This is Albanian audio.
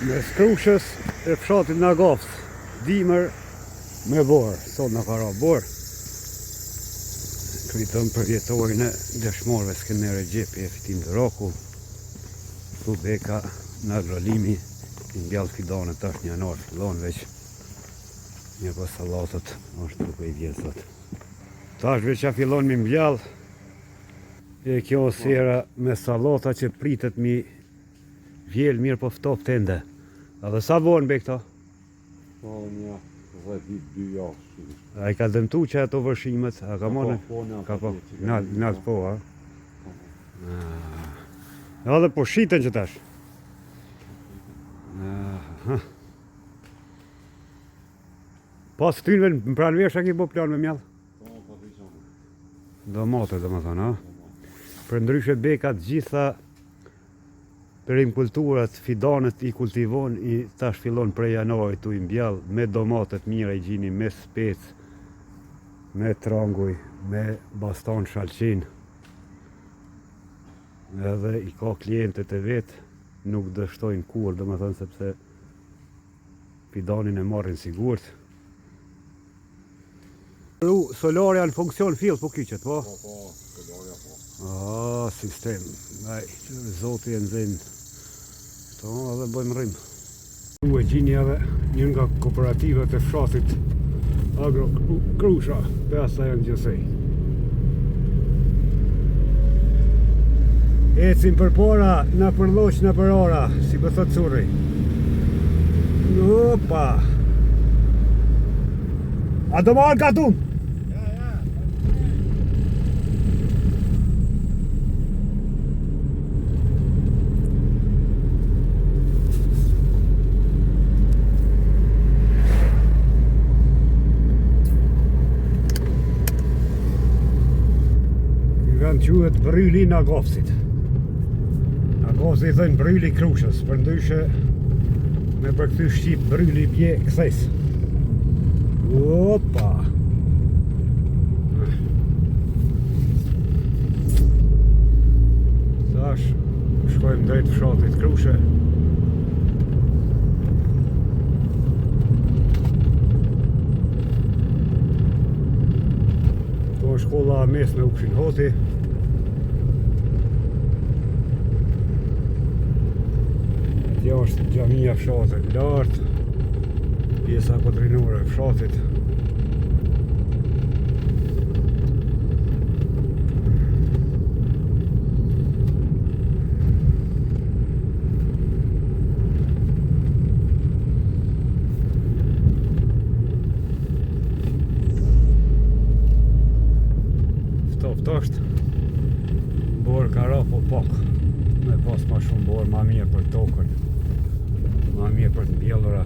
Me skrushës e fshatit në Agafës, dimër me borë, sot në ka ra borë. Kritëm për jetorin e dëshmorve Skënder Xhepi e Fitim Dëraku. Tu beka në agrolimi i mbjallë fidanet tash një janar fillon veç. Një për salatët është tuk e i vjesët. Tash veç a fillon mi mbjallë. E kjo sera me salata që pritet mi vjel mirë po ftop tende. A dhe sa bojnë be këta? Po një 10 jashtë. A i ka dëmtu që ato vërshimet? A ka mone? Ka po, nalt po, a? Ja dhe po shiten që tash. Pas këtynve në pranë vesh a ki bo plan me mjallë? Do mate dhe më thënë, a? Për ndryshe bekat gjitha perim kulturat, fidanet i kultivon, i tash fillon prej janarit tu i mbjall, me domatet mira i gjini, me spec, me tranguj, me bastan shalqin. Edhe i ka klientet e vetë, nuk dështojnë kur, dhe më thënë sepse fidanin e marrin sigurt. Solarja në funksion fill po kyqet, po? Po, solarja po. Sistem. Aj, zoti e nëzin. Këto edhe bëjmë rrim. Në e gjini edhe një nga kooperativet e fshatit Agro Krusha, pesa janë gjësej. Ecim për para, në përloq në për ora, si për thot curri. Opa! A do marrë katun? Kanë quhet bryli në Agafësit. Agafësit i thënë bryli Krushës, për ndryshe me për këty shqip bryli bje këthes. Opa! Tash, shkojmë drejt fshatit Krushe. Këto është shkolla mes me Upshin Hoti. Kjo është gjamia fshatit lartë, pjesa kodrinore e fshatit. Ftoft është, borë ka ra po pak, me pas ma shumë borë ma mirë për tokën. Ma mirë për të mbjellura.